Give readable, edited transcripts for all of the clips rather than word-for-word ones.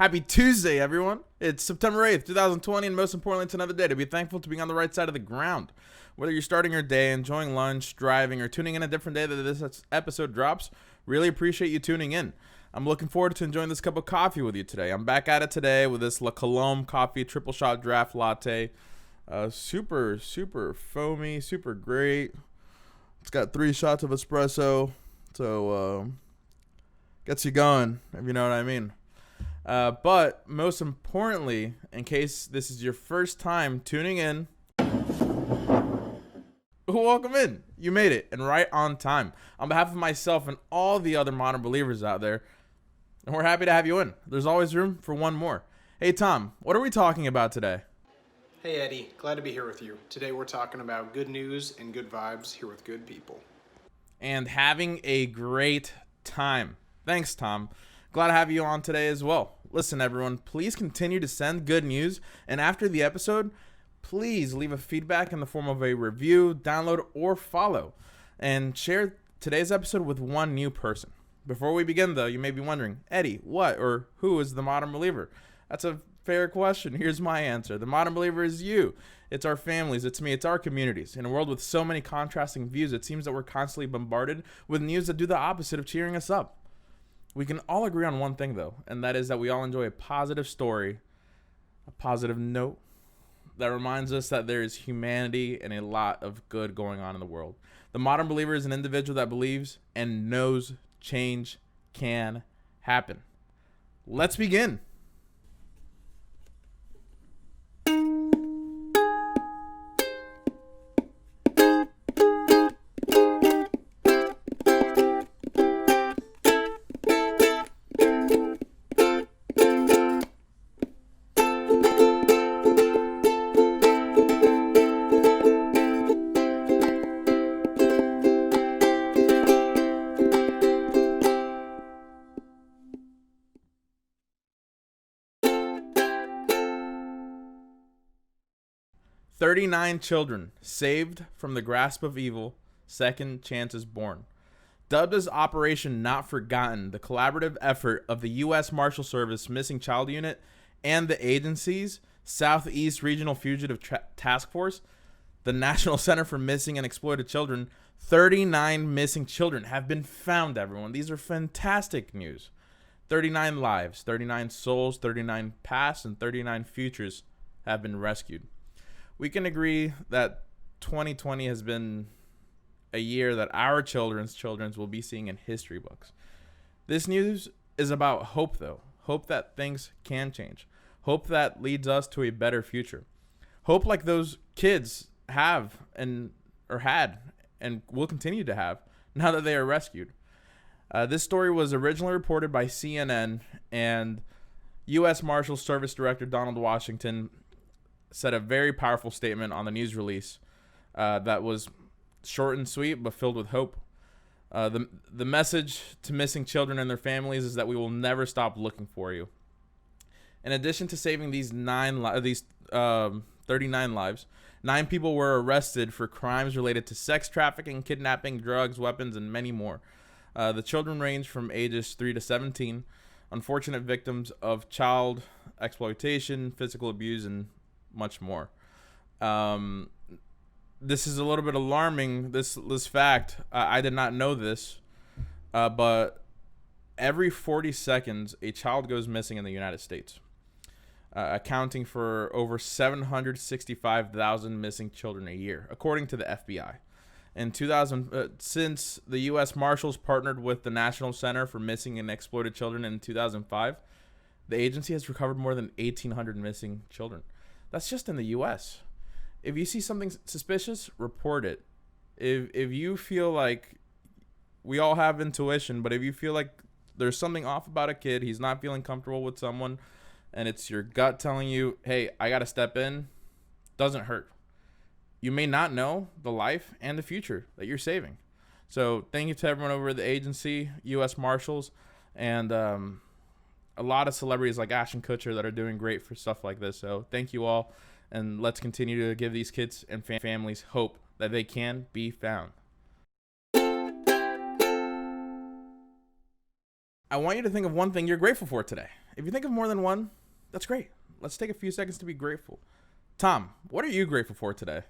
Happy Tuesday, everyone. It's September 8th, 2020, and most importantly, it's another day to be thankful to being on the right side of the ground. Whether you're starting your day, enjoying lunch, driving, or tuning in a different day that this episode drops, really appreciate you tuning in. I'm looking forward to enjoying this cup of coffee with you today. I'm back at it today with this La Colombe coffee triple shot draft latte. Super foamy, super great. It's got 3 shots of espresso, so gets you going, if you know what I mean. But most importantly, in case this is your first time tuning in, welcome in. You made it, and right on time. On behalf of myself and all the other modern believers out there, and we're happy to have you in. There's always room for one more. Hey, Tom, what are we talking about today? Hey Eddie, glad to be here with you. Today we're talking about good news and good vibes here with good people. And having a great time. Thanks, Tom. Glad to have you on today as well. Listen, everyone, please continue to send good news. And after the episode, please leave a feedback in the form of a review, download, or follow. And share today's episode with one new person. Before we begin, though, you may be wondering, Eddie, what or who is the modern believer? That's a fair question. Here's my answer. The modern believer is you. It's our families. It's me. It's our communities. In a world with so many contrasting views, it seems that we're constantly bombarded with news that do the opposite of cheering us up. We can all agree on one thing, though, and that is that we all enjoy a positive story, a positive note that reminds us that there is humanity and a lot of good going on in the world. The modern believer is an individual that believes and knows change can happen. Let's begin. "39 children saved from the grasp of evil, second chances born." Dubbed as Operation Not Forgotten, the collaborative effort of the U.S. Marshals Service Missing Child Unit and the agency's Southeast Regional Fugitive Task Force, the National Center for Missing and Exploited Children, 39 missing children have been found, everyone. These are fantastic news. 39 lives, 39 souls, 39 pasts, and 39 futures have been rescued. We can agree that 2020 has been a year that our children's will be seeing in history books. This news is about hope, though. Hope that things can change. Hope that leads us to a better future. Hope like those kids have or had and will continue to have now that they are rescued. This story was originally reported by CNN, and U.S. Marshals Service Director Donald Washington said a very powerful statement on the news release that was short and sweet but filled with hope. The message to missing children and their families is that we will never stop looking for you. In addition to saving these 39 lives, 9 people were arrested for crimes related to sex trafficking, kidnapping, drugs, weapons, and many more. The children range from ages 3 to 17, unfortunate victims of child exploitation, physical abuse, and much more. This is a little bit alarming, this fact. I did not know this, but every 40 seconds a child goes missing in the United States, accounting for over 765,000 missing children a year, according to the FBI. In 2000, since the U.S. Marshals partnered with the National Center for Missing and Exploited Children in 2005, the agency has recovered more than 1,800 missing children. That's just in the U.S. If you see something suspicious, report it. If you feel like, we all have intuition, but if you feel like there's something off about a kid, he's not feeling comfortable with someone, and it's your gut telling you, hey, I got to step in, doesn't hurt. You may not know the life and the future that you're saving. So thank you to everyone over at the agency, U.S. Marshals, and a lot of celebrities like Ashton Kutcher that are doing great for stuff like this. So thank you all, and let's continue to give these kids and families hope that they can be found. I want you to think of one thing you're grateful for today. If you think of more than one, that's great. Let's take a few seconds to be grateful. Tom, what are you grateful for today?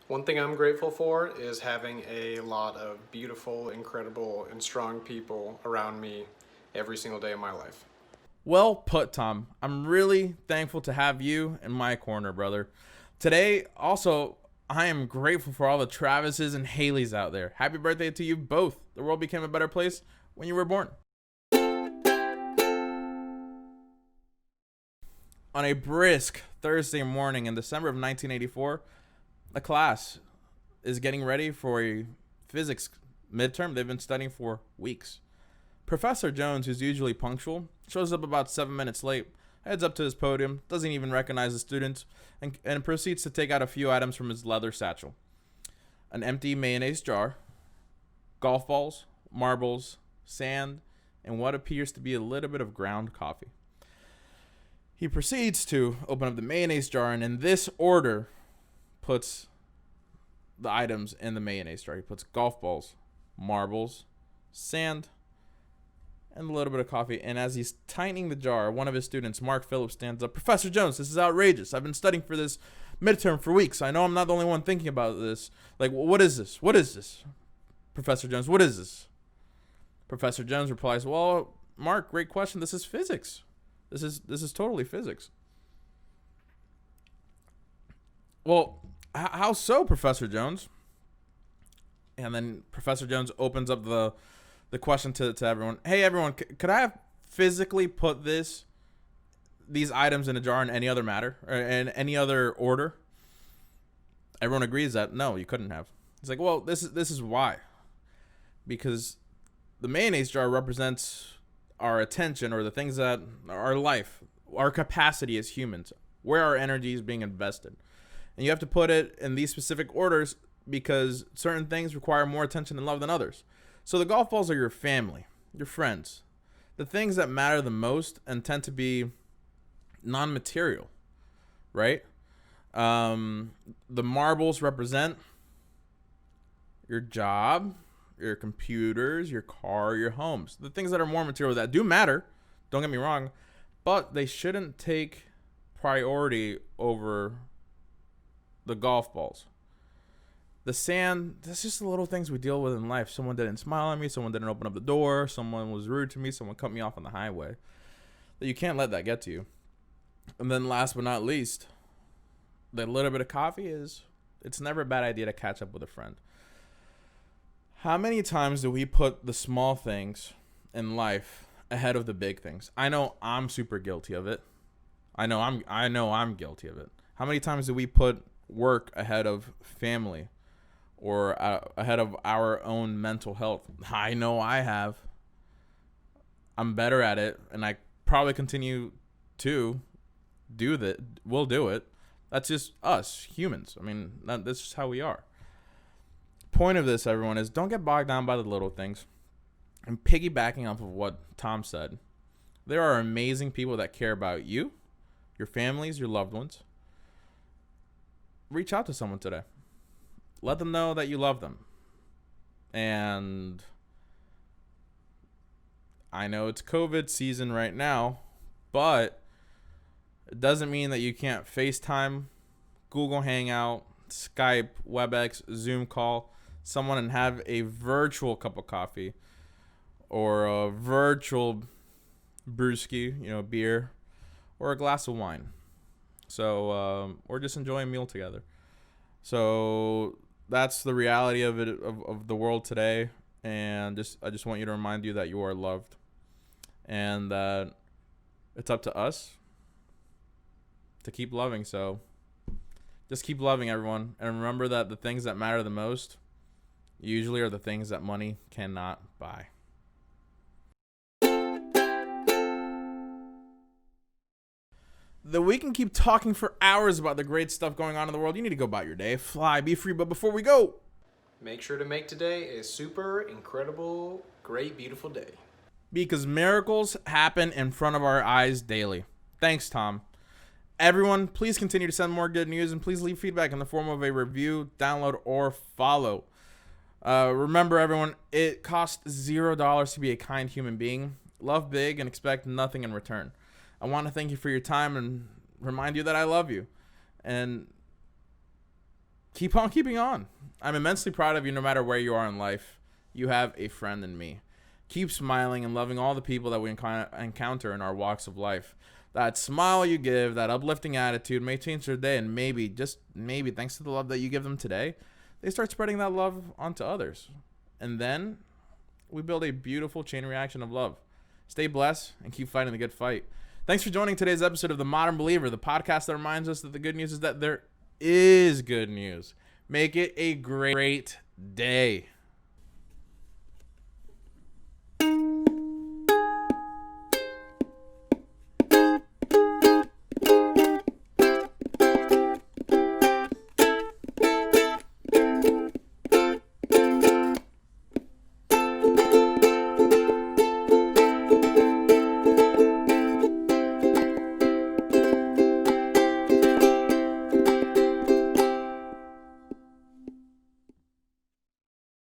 One thing I'm grateful for is having a lot of beautiful, incredible, and strong people around me every single day of my life. Well put, Tom. I'm really thankful to have you in my corner, brother. Today, also, I am grateful for all the Travises and Haleys out there. Happy birthday to you both. The world became a better place when you were born. On a brisk Thursday morning in December of 1984, a class is getting ready for a physics midterm they've been studying for weeks. Professor Jones, who's usually punctual, shows up about 7 minutes late, heads up to his podium, doesn't even recognize the students, and proceeds to take out a few items from his leather satchel. An empty mayonnaise jar, golf balls, marbles, sand, and what appears to be a little bit of ground coffee. He proceeds to open up the mayonnaise jar and in this order puts the items in the mayonnaise jar. He puts golf balls, marbles, sand, and a little bit of coffee. And as he's tightening the jar, one of his students, Mark Phillips, stands up. Professor Jones, this is outrageous. I've been studying for this midterm for weeks. I know I'm not the only one thinking about this. Like, what is this? What is this? Professor Jones, what is this? Professor Jones replies, well, Mark, great question. This is physics. This is totally physics. Well, how so, Professor Jones? And then Professor Jones opens up the question to everyone. Hey, everyone, could I have physically put these items in a jar in any other matter or in any other order? Everyone agrees that no, you couldn't have. It's like, well, this is why. Because the mayonnaise jar represents our attention or the things that our life, our capacity as humans, where our energy is being invested. And you have to put it in these specific orders because certain things require more attention and love than others. So the golf balls are your family, your friends, the things that matter the most and tend to be non-material, right? The marbles represent your job, your computers, your car, your homes, the things that are more material that do matter, don't get me wrong, but they shouldn't take priority over the golf balls. The sand, that's just the little things we deal with in life. Someone didn't smile at me, someone didn't open up the door, someone was rude to me, someone cut me off on the highway. That you can't let that get to you. And then last but not least, the little bit of coffee it's never a bad idea to catch up with a friend. How many times do we put the small things in life ahead of the big things? I know I'm super guilty of it. I know I'm guilty of it. How many times do we put work ahead of family or ahead of our own mental health? I know I have. I'm better at it, and I probably continue to do that. We'll do it. That's just us humans. I mean, that's just how we are. Point of this, everyone, is don't get bogged down by the little things. And piggybacking off of what Tom said, there are amazing people that care about you, your families, your loved ones. Reach out to someone today. Let them know that you love them. And I know it's COVID season right now, but it doesn't mean that you can't FaceTime, Google Hangout, Skype, WebEx, Zoom call someone and have a virtual cup of coffee or a virtual brewski, beer, or a glass of wine. So, or just enjoy a meal together. So that's the reality of it, of the world today. And I just want you to remind you that you are loved and that it's up to us to keep loving. So just keep loving, everyone. And remember that the things that matter the most usually are the things that money cannot buy. Though we can keep talking for hours about the great stuff going on in the world, you need to go about your day. Fly, be free. But before we go, make sure to make today a super, incredible, great, beautiful day. Because miracles happen in front of our eyes daily. Thanks, Tom. Everyone, please continue to send more good news and please leave feedback in the form of a review, download, or follow. Remember, everyone, it costs $0 to be a kind human being. love big, and expect nothing in return. I want to thank you for your time and remind you that I love you. And keep on keeping on. I'm immensely proud of you no matter where you are in life. You have a friend in me. Keep smiling and loving all the people that we encounter in our walks of life. That smile you give, that uplifting attitude may change their day, and maybe, just maybe, thanks to the love that you give them today, they start spreading that love onto others. And then we build a beautiful chain reaction of love. Stay blessed and keep fighting the good fight. Thanks for joining today's episode of The Modern Believer, the podcast that reminds us that the good news is that there is good news. Make it a great day.